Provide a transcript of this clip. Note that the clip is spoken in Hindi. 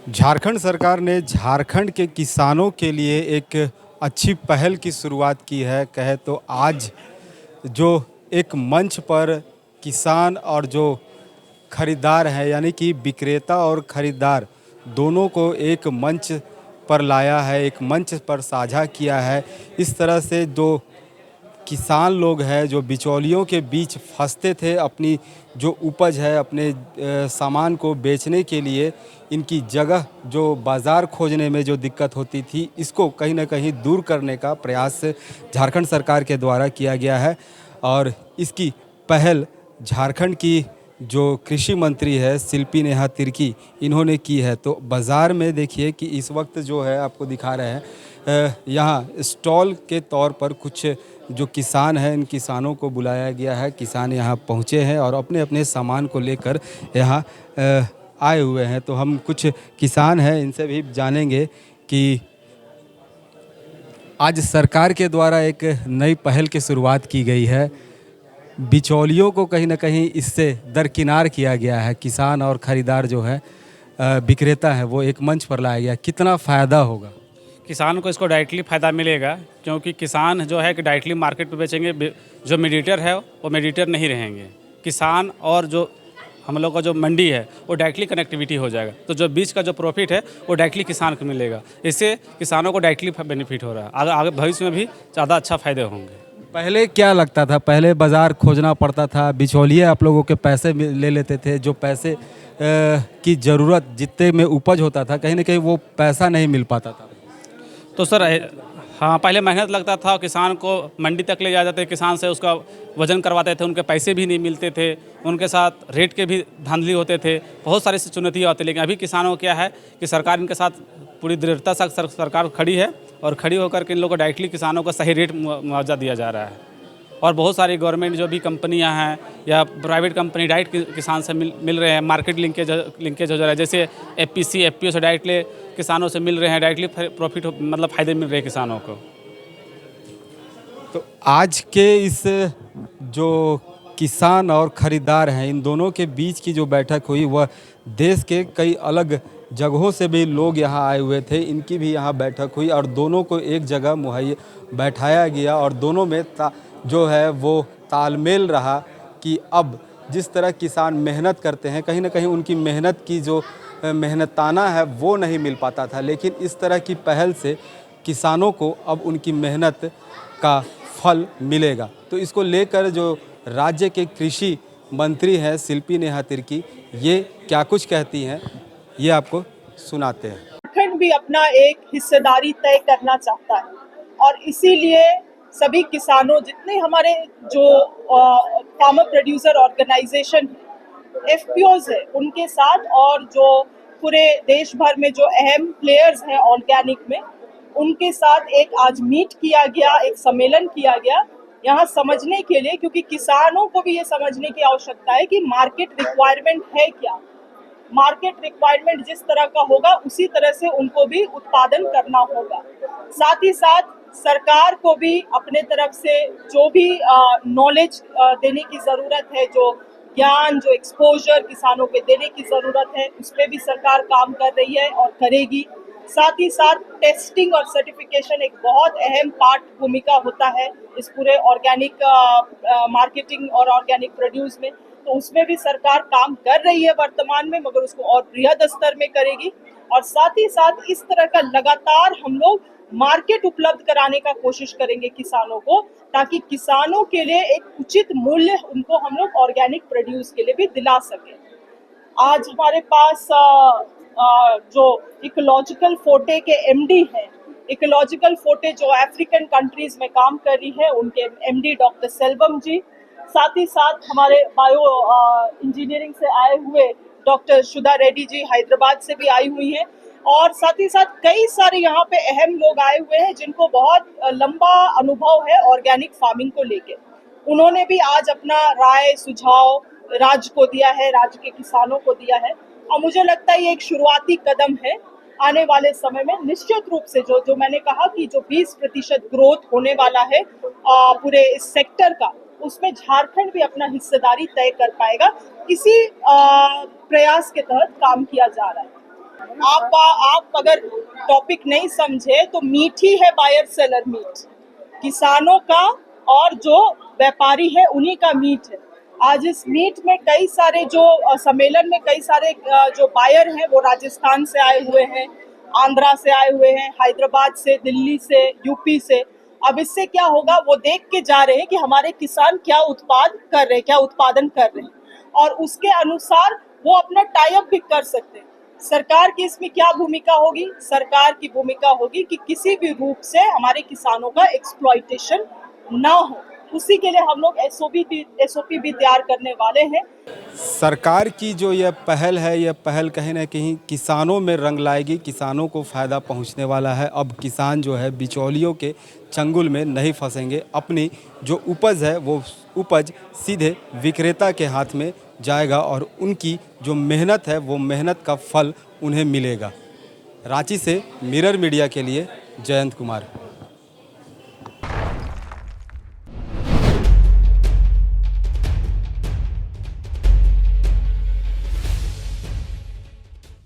झारखंड सरकार ने झारखंड के किसानों के लिए एक अच्छी पहल की शुरुआत की है। कहे तो आज जो एक मंच पर किसान और जो खरीदार हैं, यानी कि विक्रेता और खरीदार दोनों को एक मंच पर लाया है, एक मंच पर साझा किया है। इस तरह से जो किसान लोग हैं, जो बिचौलियों के बीच फंसते थे, अपनी जो उपज है, अपने सामान को बेचने के लिए इनकी जगह जो बाज़ार खोजने में जो दिक्कत होती थी, इसको कहीं ना कहीं दूर करने का प्रयास झारखंड सरकार के द्वारा किया गया है। और इसकी पहल झारखंड की जो कृषि मंत्री है शिल्पी नेहा तिर्की, इन्होंने की है। तो बाज़ार में देखिए कि इस वक्त जो है आपको दिखा रहे हैं, यहाँ स्टॉल के तौर पर कुछ जो किसान हैं, इन किसानों को बुलाया गया है। किसान यहाँ पहुँचे हैं और अपने अपने सामान को लेकर यहाँ आए हुए हैं। तो हम कुछ किसान हैं, इनसे भी जानेंगे कि आज सरकार के द्वारा एक नई पहल की शुरुआत की गई है। बिचौलियों को कहीं ना कहीं इससे दरकिनार किया गया है। किसान और ख़रीदार जो है, विक्रेता है, वो एक मंच पर लाया गया। कितना फ़ायदा होगा? किसान को इसको डायरेक्टली फ़ायदा मिलेगा, क्योंकि किसान जो है कि डायरेक्टली मार्केट पे बेचेंगे। जो मीडिएटर है वो मीडिएटर नहीं रहेंगे। किसान और जो हम लोग का जो मंडी है वो डायरेक्टली कनेक्टिविटी हो जाएगा। तो जो बीच का जो प्रॉफिट है वो डायरेक्टली किसान को मिलेगा। इससे किसानों को डायरेक्टली बेनिफिट हो रहा है। आगे आगे भविष्य में भी ज़्यादा अच्छा फ़ायदे होंगे। पहले क्या लगता था? पहले बाज़ार खोजना पड़ता था, बिचौलिए आप लोगों के पैसे ले लेते थे। जो पैसे की ज़रूरत जितने में उपज होता था, कहीं ना कहीं वो पैसा नहीं मिल पाता था। तो सर हाँ, पहले मेहनत लगता था। किसान को मंडी तक ले जाते थे, किसान से उसका वज़न करवाते थे, उनके पैसे भी नहीं मिलते थे, उनके साथ रेट के भी धांधली होते थे, बहुत सारी चुनौतियाँ आती। लेकिन अभी किसानों को क्या है कि सरकार इनके साथ पूरी दृढ़ता से सरकार खड़ी है और खड़ी होकर के इन लोगों को डायरेक्टली किसानों को सही रेट मुआवजा दिया जा रहा है। और बहुत सारी गवर्नमेंट जो भी कंपनियां हैं या प्राइवेट कंपनी डायरेक्ट किसान से मिल रहे हैं। मार्केट लिंकेज हो जा रहा है, जैसे एफपीसी एफपीओ से डायरेक्टली किसानों से मिल रहे हैं। डायरेक्टली प्रॉफिट मतलब फ़ायदे मिल रहे हैं किसानों को। तो आज के इस जो किसान और ख़रीदार हैं, इन दोनों के बीच की जो बैठक हुई, वह देश के कई अलग जगहों से भी लोग यहाँ आए हुए थे। इनकी भी यहाँ बैठक हुई और दोनों को एक जगह मुहैया बैठाया गया और दोनों में जो है वो तालमेल रहा कि अब जिस तरह किसान मेहनत करते हैं, कहीं ना कहीं उनकी मेहनत की जो मेहनताना है वो नहीं मिल पाता था। लेकिन इस तरह की पहल से किसानों को अब उनकी मेहनत का फल मिलेगा। तो इसको लेकर जो राज्य के कृषि मंत्री हैं शिल्पी नेहा तिर्की, ये क्या कुछ कहती हैं, ये आपको सुनाते हैं। झारखंड भी अपना एक हिस्सेदारी तय करना चाहता है और इसीलिए सभी किसानों, जितने हमारे जो फार्मर प्रोड्यूसर ऑर्गेनाइजेशन एफपीओज है, उनके साथ और जो पूरे देश भर में जो अहम प्लेयर्स हैं ऑर्गेनिक में, उनके साथ एक आज मीट किया गया, एक सम्मेलन किया गया यहाँ समझने के लिए, क्योंकि किसानों को भी ये समझने की आवश्यकता है कि मार्केट रिक्वायरमेंट है क्या। मार्केट रिक्वायरमेंट जिस तरह का होगा उसी तरह से उनको भी उत्पादन करना होगा। साथ ही साथ सरकार को भी अपने तरफ से जो भी नॉलेज देने की ज़रूरत है, जो ज्ञान, जो एक्सपोजर किसानों के देने की ज़रूरत है, उस पर भी सरकार काम कर रही है और करेगी। साथ ही साथ टेस्टिंग और सर्टिफिकेशन एक बहुत अहम पार्ट भूमिका होता है इस पूरे ऑर्गेनिक मार्केटिंग और ऑर्गेनिक प्रोड्यूस में। तो उसमें भी सरकार काम कर रही है वर्तमान में, मगर उसको और बृहद स्तर में करेगी। और साथ ही साथ इस तरह का लगातार हम लोग मार्केट उपलब्ध कराने का कोशिश करेंगे किसानों को, ताकि किसानों के लिए एक उचित मूल्य उनको हम लोग ऑर्गेनिक प्रोड्यूस के लिए भी दिला सके। आज हमारे पास जो इकोलॉजिकल फोर्टे के एमडी हैं, इकोलॉजिकल फोर्टे जो अफ्रीकन कंट्रीज में काम कर रही है, उनके एमडी डॉक्टर सेल्वम जी, साथ ही साथ हमारे बायो इंजीनियरिंग से आए हुए डॉक्टर सुधा रेड्डी जी हैदराबाद से भी आई हुई हैं, और साथ ही साथ कई सारे यहाँ पे अहम लोग आए हुए हैं जिनको बहुत लंबा अनुभव है ऑर्गेनिक फार्मिंग को लेके। उन्होंने भी आज अपना राय सुझाव राज्य को दिया है, राज्य के किसानों को दिया है, और मुझे लगता है ये एक शुरुआती कदम है। आने वाले समय में निश्चित रूप से जो मैंने कहा कि जो 20% ग्रोथ होने वाला है पूरे इस सेक्टर का, उसमें झारखंड भी अपना हिस्सेदारी तय कर पाएगा। इसी प्रयास के तहत काम किया जा रहा है। आप अगर टॉपिक नहीं समझे तो मीट ही है बायर सेलर मीट, किसानों का और जो व्यापारी है उन्हीं का मीट है। आज इस मीट में कई सारे जो सम्मेलन में कई सारे जो बायर हैं वो राजस्थान से आए हुए हैं, आंध्रा से आए हुए हैं, हैदराबाद से, दिल्ली से, यूपी से। अब इससे क्या होगा, वो देख के जा रहे हैं कि हमारे किसान क्या उत्पाद कर रहे हैं, क्या उत्पादन कर रहे हैं, और उसके अनुसार वो अपना टाई अप भी कर सकते हैं। सरकार की इसमें क्या भूमिका होगी? सरकार की भूमिका होगी कि किसी भी रूप से हमारे किसानों का एक्सप्लॉइटेशन ना हो, उसी के लिए हम लोग एसओपी भी तैयार करने वाले हैं। सरकार की जो यह पहल है, यह पहल कहीं ना कहीं किसानों में रंग लाएगी, किसानों को फ़ायदा पहुंचने वाला है। अब किसान जो है बिचौलियों के चंगुल में नहीं फंसेंगे, अपनी जो उपज है वो उपज सीधे विक्रेता के हाथ में जाएगा और उनकी जो मेहनत है वो मेहनत का फल उन्हें मिलेगा। रांची से मिरर मीडिया के लिए जयंत कुमार।